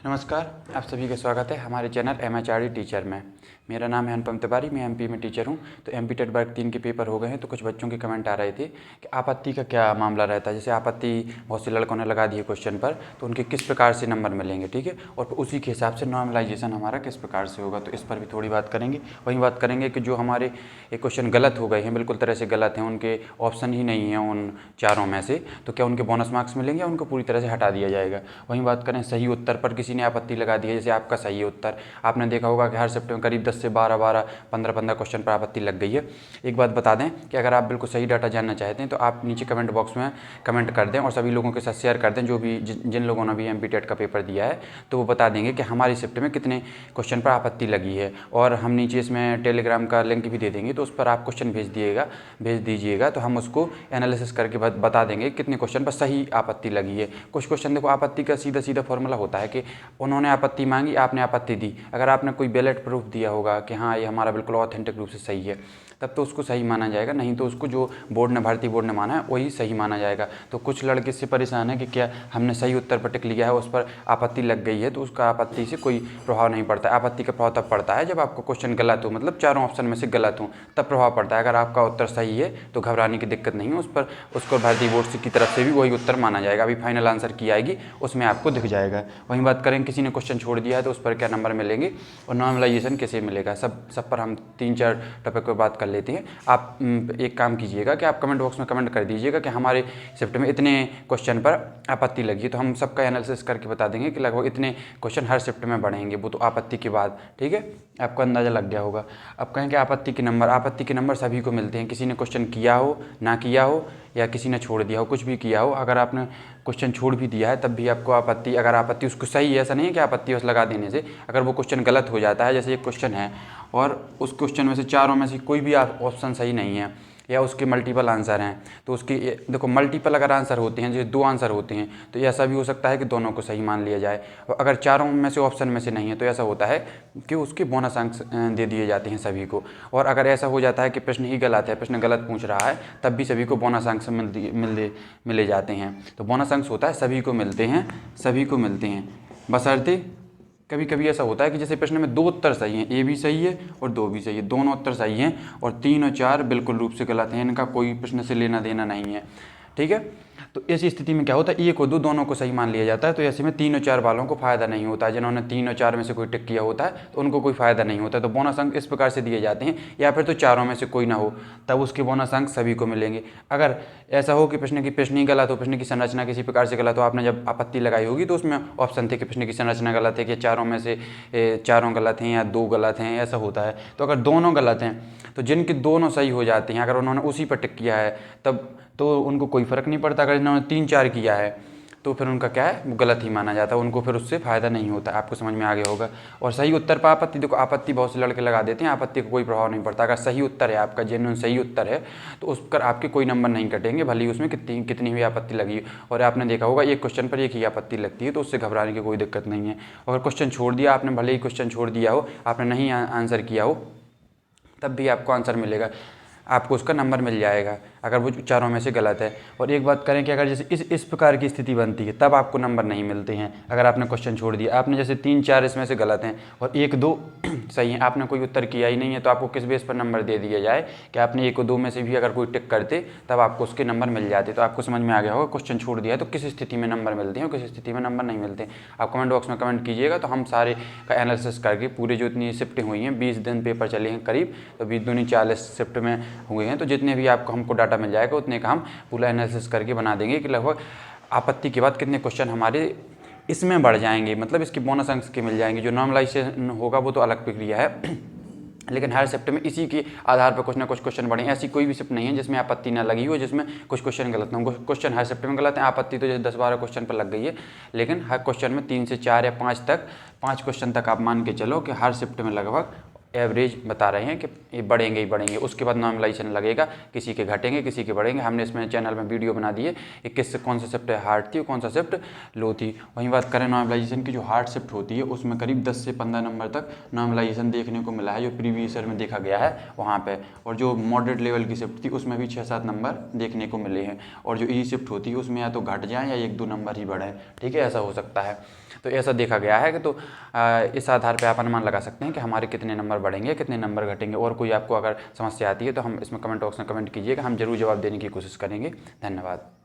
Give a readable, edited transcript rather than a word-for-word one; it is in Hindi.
नमस्कार, आप सभी का स्वागत है हमारे चैनल MHRD टीचर में। मेरा नाम है अनुपम तिवारी, मैं MP में टीचर हूं। तो MP टेट वर्ग 3 के पेपर हो गए हैं, तो कुछ बच्चों के कमेंट आ रहे थे कि आपत्ति का क्या मामला रहता है। जैसे आपत्ति बहुत से लड़कों ने लगा दी है क्वेश्चन पर, तो उनके किस प्रकार से नंबर मिलेंगे, ठीक है, और उसी के हिसाब से नॉर्मलाइजेशन हमारा किस प्रकार से होगा, तो इस पर भी थोड़ी बात करेंगे। वहीं बात करेंगे कि जो हमारे ये क्वेश्चन गलत हो गए हैं, बिल्कुल तरह से गलत हैं, उनके ऑप्शन ही नहीं हैं उन चारों में से, तो क्या उनके बोनस मार्क्स मिलेंगे या उनको पूरी तरह से हटा दिया जाएगा। वहीं बात करें सही उत्तर पर, किसी ने आपत्ति लगा दी है, जैसे आपका सही उत्तर, आपने देखा होगा कि हर शिफ्ट में करीब 10 से 12 15 क्वेश्चन पर आपत्ति लग गई है। एक बात बता दें कि अगर आप बिल्कुल सही डाटा जानना चाहते हैं तो आप नीचे कमेंट बॉक्स में कमेंट कर दें और सभी लोगों के साथ शेयर कर दें, जो भी जिन लोगों ने भी MP टेट का पेपर दिया है, तो वो बता देंगे कि हमारी शिफ्ट में कितने क्वेश्चन पर आपत्ति लगी है। और हम नीचे इसमें टेलीग्राम का लिंक भी दे देंगे, तो उस पर आप क्वेश्चन भेज दीजिएगा, तो हम उसको एनालिसिस करके बता देंगे कितने क्वेश्चन पर सही आपत्ति लगी है। कुछ क्वेश्चन देखो, आपत्ति का सीधा सीधा फॉर्मूला होता है कि उन्होंने आपत्ति मांगी, आपने आपत्ति दी। अगर आपने कोई बैलेट प्रूफ दिया होगा कि हाँ ये हमारा बिल्कुल ऑथेंटिक रूप से सही है, तब तो उसको सही माना जाएगा, नहीं तो उसको जो भारतीय बोर्ड ने माना है वही सही माना जाएगा। तो कुछ लड़के इससे परेशान है कि क्या हमने सही उत्तर पर टिक लिया है, उस पर आपत्ति लग गई है, तो उसका आपत्ति से कोई प्रभाव नहीं पड़ता। आपत्ति का प्रभाव तब पड़ता है जब आपका क्वेश्चन गलत हो, मतलब चारों ऑप्शन में से गलत हो, तब प्रभाव पड़ता है। अगर आपका उत्तर सही है तो घबराने की दिक्कत नहीं है, उस पर उसको भारतीय बोर्ड की तरफ से भी वही उत्तर माना जाएगा। अभी फाइनल आंसर की आएगी, उसमें आपको दिख जाएगा। वहीं बात करें किसी ने क्वेश्चन छोड़ दिया है तो उस पर क्या नंबर मिलेंगे और नॉर्मलाइजेशन कैसे मिलेगा, सब पर हम 3-4 टॉपिक पर बात कर लेते हैं। आप एक काम कीजिएगा कि आप कमेंट बॉक्स में कमेंट कर दीजिएगा कि हमारे शिफ्ट में इतने क्वेश्चन पर आपत्ति लगी है, तो हम सबका एनालिसिस करके बता देंगे कि लगभग इतने क्वेश्चन हर शिफ्ट में बढ़ेंगे, वो तो आपत्ति के बाद, ठीक है, आपको अंदाज़ा लग गया होगा। अब कहें कि आपत्ति के नंबर सभी को मिलते हैं, किसी ने क्वेश्चन किया हो, ना किया हो, या किसी ने छोड़ दिया हो, कुछ भी किया हो, अगर आपने क्वेश्चन छोड़ भी दिया है तब भी आपको आपत्ति, अगर आपत्ति उसको सही है, ऐसा नहीं है कि आपत्ति बस लगा देने से, अगर वो क्वेश्चन गलत हो जाता है, जैसे एक क्वेश्चन है और उस क्वेश्चन में से चारों में से कोई भी ऑप्शन सही नहीं है या उसके मल्टीपल आंसर हैं, तो उसके देखो मल्टीपल अगर आंसर होते हैं, जैसे 2 आंसर होते हैं, तो ऐसा भी हो सकता है कि दोनों को सही मान लिया जाए। और अगर चारों में से ऑप्शन में से नहीं है तो ऐसा होता है कि उसके बोनस अंक दे दिए जाते हैं सभी को। और अगर ऐसा हो जाता है कि प्रश्न ही गलत है, प्रश्न गलत पूछ रहा है, तब भी सभी को बोनस अंक मिले जाते हैं। तो बोनस अंक होता है सभी को मिलते हैं, बशर्ते कभी कभी ऐसा होता है कि जैसे प्रश्न में 2 उत्तर सही हैं, A भी सही है और 2 भी सही है, दोनों उत्तर सही हैं और 3 और 4 बिल्कुल रूप से गलत हैं, इनका कोई प्रश्न से लेना देना नहीं है, ठीक है। तो ऐसी स्थिति में क्या होता है, 1 और 2 दोनों को सही मान लिया जाता है, तो ऐसे में 3 और 4 वालों को फ़ायदा नहीं होता है। जिन्होंने 3 और 4 में से कोई टिक किया होता है तो उनको कोई फ़ायदा नहीं होता है। तो बोनस अंक इस प्रकार से दिए जाते हैं, या फिर तो चारों में से कोई ना हो तब उसके बोनस अंक सभी को मिलेंगे। अगर ऐसा हो कि प्रश्न ही गलत हो, प्रश्न की संरचना किसी प्रकार से गलत हो, आपने जब आपत्ति लगाई होगी तो उसमें ऑप्शन थे कि प्रश्न की संरचना गलत है, कि चारों में से चारों गलत हैं या 2 गलत हैं, ऐसा होता है। तो अगर दोनों गलत हैं तो जिनके दोनों सही हो जाते हैं, अगर उन्होंने उसी पर टिक किया है तब तो उनको कोई फ़र्क नहीं पड़ता। अगर इन्होंने 3-4 किया है तो फिर उनका क्या है, वो गलत ही माना जाता है, उनको फिर उससे फ़ायदा नहीं होता। आपको समझ में आ गया होगा। और सही उत्तर पर आपत्ति, देखो आपत्ति बहुत से लड़के लगा देते हैं, आपत्ति को कोई प्रभाव नहीं पड़ता। अगर सही उत्तर है आपका, जेन्युइन सही उत्तर है, तो उस पर आपके कोई नंबर नहीं कटेंगे, भले ही उसमें कितनी भी आपत्ति लगी। और आपने देखा होगा एक क्वेश्चन पर एक ही आपत्ति लगती है, तो उससे घबराने की कोई दिक्कत नहीं है। और क्वेश्चन छोड़ दिया आपने, भले ही क्वेश्चन छोड़ दिया हो, आपने नहीं आंसर किया हो, तब भी आपको आंसर मिलेगा, आपको उसका नंबर मिल जाएगा अगर वो चारों में से गलत है। और एक बात करें कि अगर जैसे इस प्रकार की स्थिति बनती है तब आपको नंबर नहीं मिलते हैं। अगर आपने क्वेश्चन छोड़ दिया, आपने जैसे 3-4 इसमें से गलत हैं और 1-2 सही हैं, आपने कोई उत्तर किया ही नहीं है, तो आपको किस बेस पर नंबर दे दिया जाए कि आपने 1 और 2 में से भी अगर कोई टिक करते तब आपको उसके नंबर मिल जाते। तो आपको समझ में आ गया होगा क्वेश्चन छोड़ दिया है तो किस स्थिति में नंबर मिलते हैं और किस स्थिति में नंबर नहीं मिलते। आप कमेंट बॉक्स में कमेंट कीजिएगा, तो हम सारे का एनालिसिस करके पूरे जो इतनी शिफ्टें हुई हैं, 20 दिन पेपर चले हैं करीब, तो 20 दूनी 40 शिफ्ट में हुए हैं, तो जितने भी आपको हमको डाटा मिल जाएगा उतने का हम पूरा एनालिसिस करके बना देंगे कि लगभग आपत्ति के बाद कितने क्वेश्चन हमारे इसमें बढ़ जाएंगे, मतलब इसके बोनस अंक के मिल जाएंगे। जो नॉर्मलाइजेशन होगा वो तो अलग प्रक्रिया है, लेकिन हर शिफ्ट में इसी के आधार पर कुछ ना कुछ क्वेश्चन बढ़े। ऐसी कोई भी शिफ्ट नहीं है जिसमें आपत्ति ना लगी हो, जिसमें कुछ क्वेश्चन गलत ना हो। क्वेश्चन हर शिफ्ट में गलत है, आपत्ति तो जैसे 10-12 क्वेश्चन पर लग गई है, लेकिन हर क्वेश्चन में 3 से 4 या 5 क्वेश्चन तक आप मान के चलो कि हर शिफ्ट में लगभग एवरेज बता रहे हैं कि ये बढ़ेंगे ही बढ़ेंगे। उसके बाद नॉर्मलाइजेशन लगेगा, किसी के घटेंगे किसी के बढ़ेंगे। हमने इसमें चैनल में वीडियो बना दी है कि कौन सा शिफ्ट हार्ड थी और कौन सा शिफ्ट लो थी। वहीं बात करें नॉर्मलाइजेशन की, जो हार्ड शिफ्ट होती है उसमें करीब 10 से 15 नंबर तक नॉर्मलाइजेशन देखने को मिला है, जो प्रीवियस ईयर में देखा गया है वहाँ पर। और जो मॉडरेट लेवल की शिफ्ट थी उसमें भी 6-7 नंबर देखने को मिले हैं। और जो ई शिफ्ट होती है उसमें या तो घट जाए या 1-2 नंबर ही बढ़े। ठीक है, ऐसा हो सकता है। तो ऐसा देखा गया है कि तो इस आधार पे आप अनुमान लगा सकते हैं कि हमारे कितने नंबर बढ़ेंगे कितने नंबर घटेंगे। और कोई आपको अगर समस्या आती है तो हम इसमें कमेंट बॉक्स में कमेंट कीजिएगा, हम जरूर जवाब देने की कोशिश करेंगे। धन्यवाद।